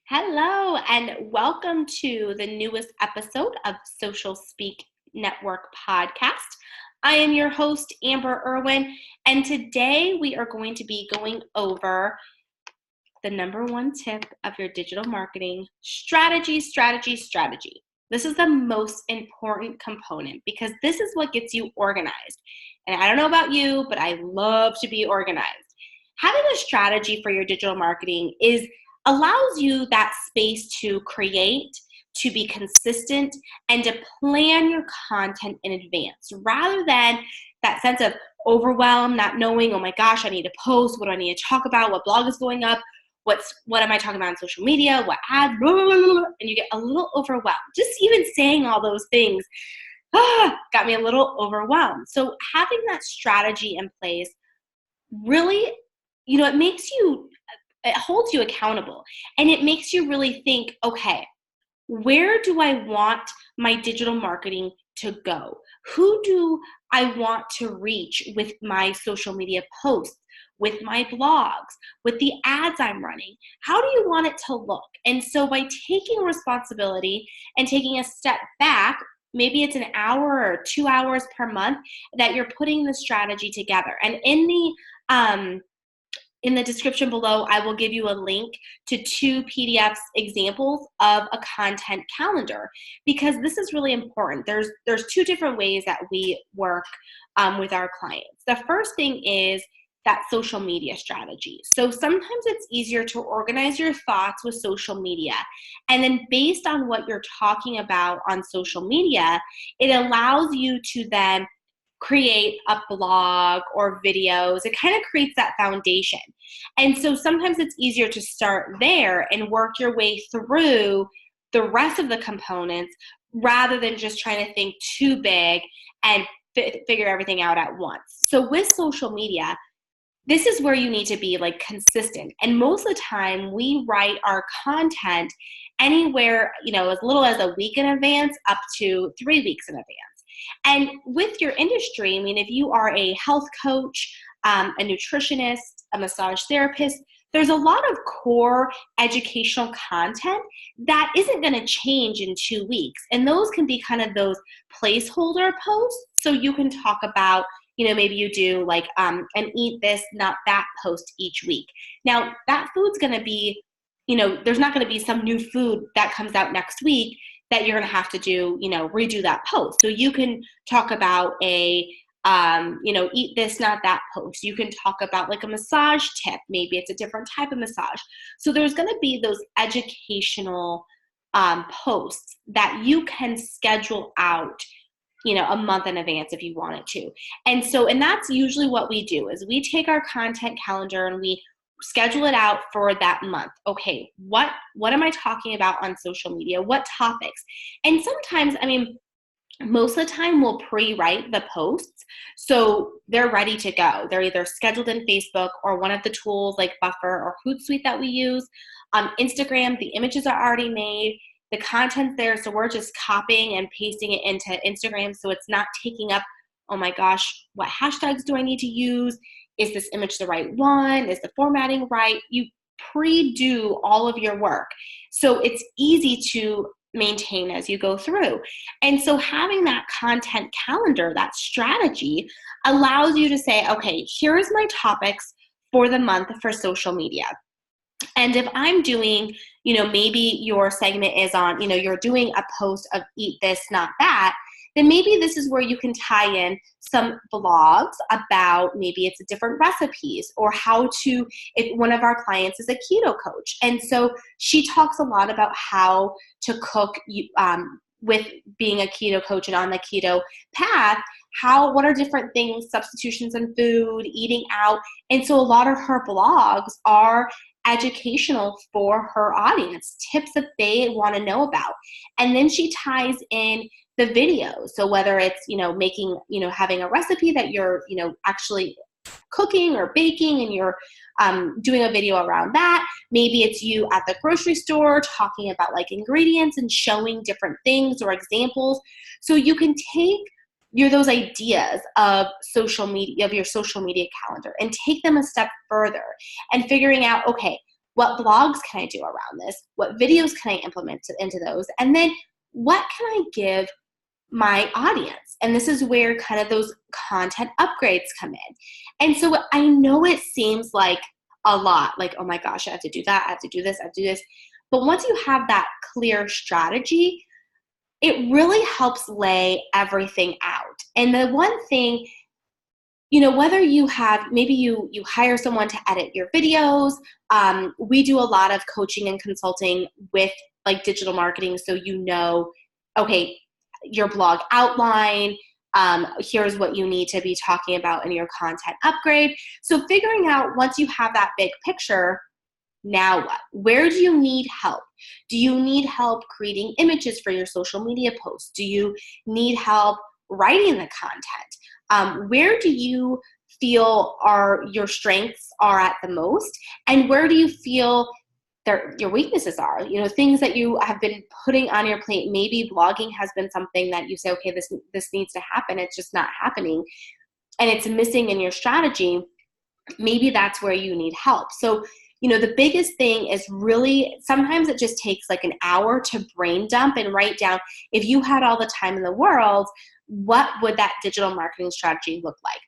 Hello, and welcome to the newest episode of Social Speak Network podcast. I am your host, Amber Irwin, and today we are going to be going over the number one tip of your digital marketing strategy. This is the most important component because this is what gets you organized. And I don't know about you, but I love to be organized. Having a strategy for your digital marketing allows you that space to create, to be consistent, and to plan your content in advance rather than that sense of overwhelm, not knowing, oh my gosh, I need to post, what do I need to talk about, what blog is going up, what am I talking about on social media, what ads, blah, blah, blah, blah, and you get a little overwhelmed. Just even saying all those things got me a little overwhelmed. So having that strategy in place really, it holds you accountable, and it makes you really think, okay, where do I want my digital marketing to go? Who do I want to reach with my social media posts, with my blogs, with the ads I'm running? How do you want it to look? And so by taking responsibility and taking a step back, maybe it's an hour or 2 hours per month that you're putting the strategy together. And in the description below, I will give you a link to 2 PDFs examples of a content calendar because this is really important. There's 2 different ways that we work with our clients. The first thing is that social media strategy. So sometimes it's easier to organize your thoughts with social media. And then based on what you're talking about on social media, it allows you to then create a blog or videos. It kind of creates that foundation. And so sometimes it's easier to start there and work your way through the rest of the components rather than just trying to think too big and figure everything out at once. So with social media, this is where you need to be consistent. And most of the time we write our content anywhere, as little as a week in advance up to 3 weeks in advance. And with your industry, if you are a health coach, a nutritionist, a massage therapist, there's a lot of core educational content that isn't going to change in 2 weeks. And those can be kind of those placeholder posts. So you can talk about, maybe you do an eat this, not that post each week. Now, that food's going to be, there's not going to be some new food that comes out next week that you're going to have to do, redo that post. So you can talk about eat this, not that post. You can talk about a massage tip. Maybe it's a different type of massage. So there's going to be those educational posts that you can schedule out, a month in advance if you wanted to. And that's usually what we do is we take our content calendar and we schedule it out for that month. Okay, what am I talking about on social media? What topics? And sometimes, most of the time we'll pre-write the posts so they're ready to go. They're either scheduled in Facebook or one of the tools like Buffer or Hootsuite that we use. Instagram, the images are already made. The content's there, so we're just copying and pasting it into Instagram so it's not taking up, oh my gosh, what hashtags do I need to use? Is this image the right one? Is the formatting right? You pre-do all of your work. So it's easy to maintain as you go through. And so having that content calendar, that strategy, allows you to say, okay, here's my topics for the month for social media. And if I'm doing, maybe your segment is on, you're doing a post of eat this, not that, then maybe this is where you can tie in some blogs about maybe it's different recipes or how to, if one of our clients is a keto coach. And so she talks a lot about how to cook with being a keto coach and on the keto path, what are different things, substitutions in food, eating out. And so a lot of her blogs are educational for her audience, tips that they want to know about. And then she ties in the videos. So whether it's, making, having a recipe that you're, actually cooking or baking and you're doing a video around that. Maybe it's you at the grocery store talking about ingredients and showing different things or examples. So you can take those ideas of social media, of your social media calendar, and take them a step further and figuring out, okay, What blogs can I do around this? What videos can I implement into those? And then what can I give my audience? And this is where kind of those content upgrades come in. And so I know it seems like a lot, like, oh my gosh, I have to do that, I have to do this, I have to do this. But once you have that clear strategy, it really helps lay everything out. And the one thing, whether you have, maybe you hire someone to edit your videos. We do a lot of coaching and consulting with like digital marketing. So, okay, your blog outline, here's what you need to be talking about in your content upgrade. So figuring out, once you have that big picture, now what? Where do you need help? Do you need help creating images for your social media posts? Do you need help writing the content? Where do you feel your strengths are at the most? And where do you feel your weaknesses are? Things that you have been putting on your plate. Maybe blogging has been something that you say, okay, this needs to happen. It's just not happening. And it's missing in your strategy. Maybe that's where you need help. So, the biggest thing is really, sometimes it just takes like an hour to brain dump and write down, if you had all the time in the world, what would that digital marketing strategy look like?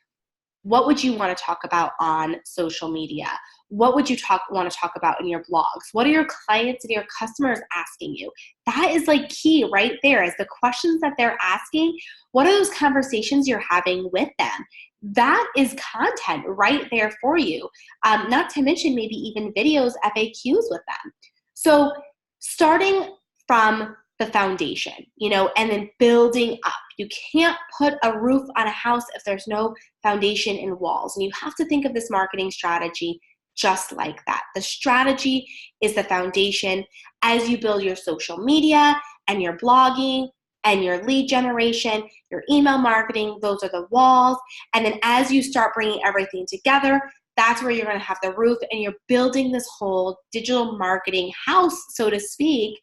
What would you want to talk about on social media? What would you want to talk about in your blogs? What are your clients and your customers asking you? That is like key right there, is the questions that they're asking. What are those conversations you're having with them? That is content right there for you. Not to mention maybe even videos, FAQs with them. So starting from the foundation, and then building up. You can't put a roof on a house if there's no foundation and walls. And you have to think of this marketing strategy just like that. The strategy is the foundation. As you build your social media and your blogging and your lead generation, your email marketing, those are the walls. And then as you start bringing everything together, that's where you're going to have the roof, and you're building this whole digital marketing house, so to speak.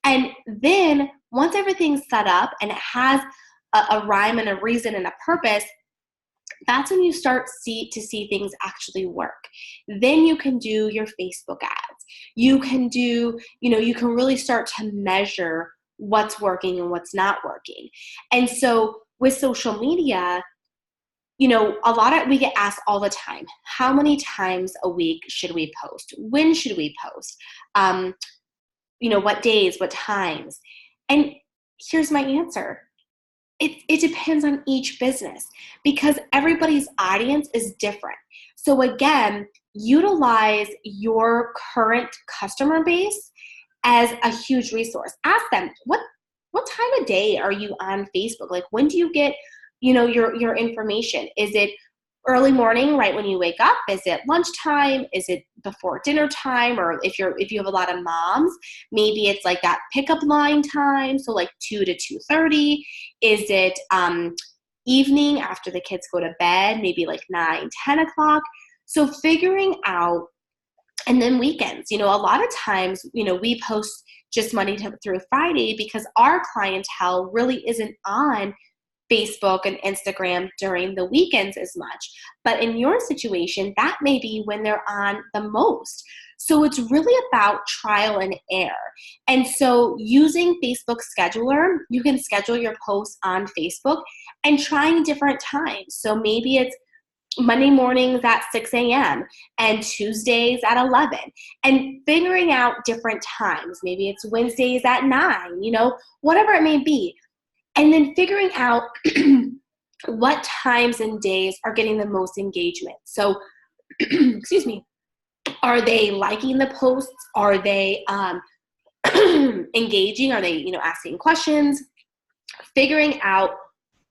And then once everything's set up and it has a rhyme and a reason and a purpose, that's when you start to see things actually work. Then you can do your Facebook ads. You can do, you can really start to measure what's working and what's not working. And so with social media, we get asked all the time, how many times a week should we post? When should we post? What days, what times? And here's my answer. It depends on each business, because everybody's audience is different. So again, utilize your current customer base as a huge resource. Ask them, what time of day are you on Facebook? Like, when do you get, your information? Is it early morning, right when you wake up? Is it lunchtime? Is it before dinner time? Or if you have a lot of moms, maybe it's like that pickup line time, so like 2 to 2:30. Is it evening after the kids go to bed, maybe like 9, 10 o'clock? So figuring out, and then weekends, a lot of times, we post just Monday through Friday because our clientele really isn't on Facebook and Instagram during the weekends as much. But in your situation, that may be when they're on the most. So it's really about trial and error. And so using Facebook Scheduler, you can schedule your posts on Facebook and trying different times. So maybe it's Monday mornings at 6 a.m. and Tuesdays at 11, and figuring out different times. Maybe it's Wednesdays at 9, whatever it may be. And then figuring out what times and days are getting the most engagement. So, excuse me, are they liking the posts? Are they engaging? Are they, asking questions? Figuring out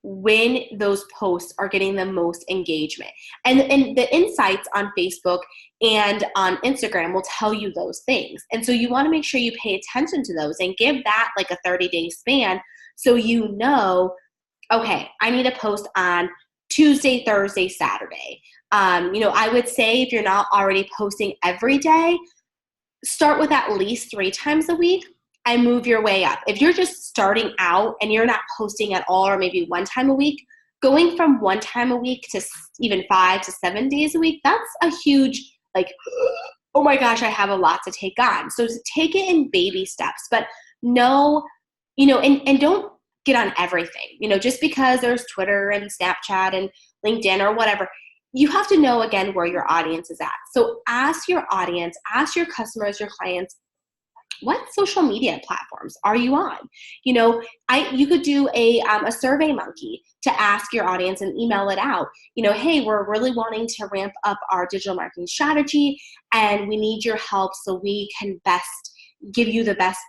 when those posts are getting the most engagement. And the insights on Facebook and on Instagram will tell you those things. And so you want to make sure you pay attention to those and give that like a 30-day span. So okay, I need a post on Tuesday, Thursday, Saturday. I would say if you're not already posting every day, start with at least 3 times a week and move your way up. If you're just starting out and you're not posting at all, or maybe 1 time a week, going from 1 time a week to even 5 to 7 days a week, that's a huge oh my gosh, I have a lot to take on. So take it in baby steps, but know, and don't get on everything, just because there's Twitter and Snapchat and LinkedIn or whatever. You have to know, again, where your audience is at. So ask your audience, ask your customers, your clients, what social media platforms are you on? You could do a survey monkey to ask your audience and email it out. Hey, we're really wanting to ramp up our digital marketing strategy, and we need your help so we can best give you the best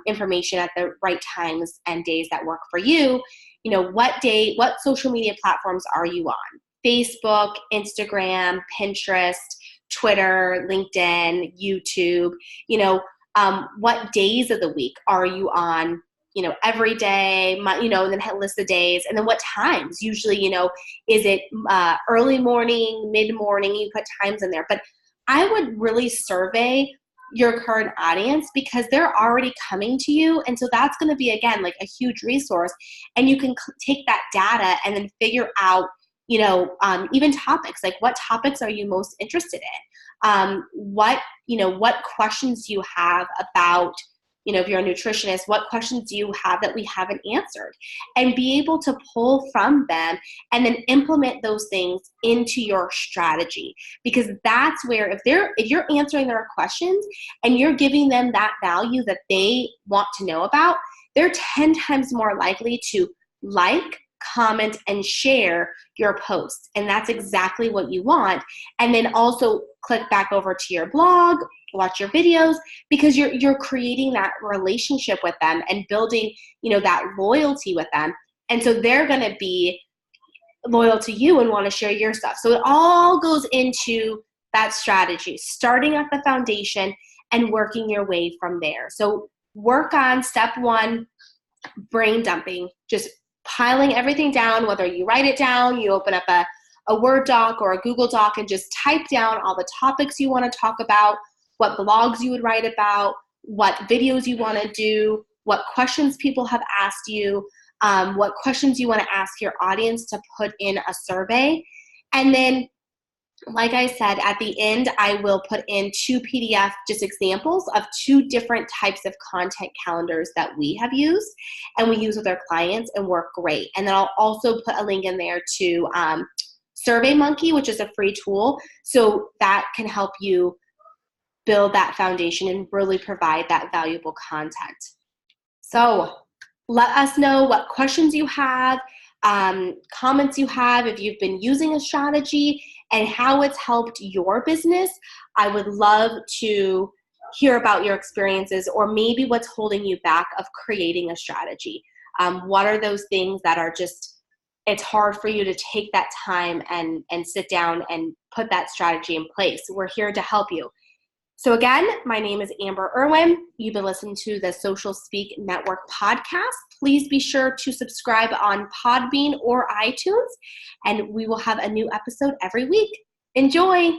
information at the right times and days that work for you. What social media platforms are you on? Facebook, Instagram, Pinterest, Twitter, LinkedIn, YouTube. What days of the week are you on, every day, and then list the days, and then what times. Usually, is it early morning, mid-morning? You put times in there. But I would really survey your current audience, because they're already coming to you. And so that's going to be, again, like a huge resource. And you can take that data and then figure out, even topics, like what topics are you most interested in? What questions do you have about, if you're a nutritionist, what questions do you have that we haven't answered? And be able to pull from them and then implement those things into your strategy. Because that's where, if you're answering their questions and you're giving them that value that they want to know about, they're 10 times more likely to like, comment, and share your post. And that's exactly what you want. And then also click back over to your blog, watch your videos, because you're creating that relationship with them and building, that loyalty with them. And so they're going to be loyal to you and want to share your stuff. So it all goes into that strategy, starting at the foundation and working your way from there. So work on step 1, brain dumping, just piling everything down, whether you write it down, you open up a Word doc or a Google Doc and just type down all the topics you want to talk about, what blogs you would write about, what videos you want to do, what questions people have asked you, what questions you want to ask your audience to put in a survey. And then, like I said, at the end, I will put in 2 PDF just examples of 2 different types of content calendars that we have used and we use with our clients and work great. And then I'll also put a link in there to SurveyMonkey, which is a free tool. So that can help you build that foundation and really provide that valuable content. So let us know what questions you have, comments you have, if you've been using a strategy and how it's helped your business. I would love to hear about your experiences, or maybe what's holding you back of creating a strategy. What are those things that are just, it's hard for you to take that time and sit down and put that strategy in place? We're here to help you. So again, my name is Amber Irwin. You've been listening to the Social Speak Network podcast. Please be sure to subscribe on Podbean or iTunes, and we will have a new episode every week. Enjoy!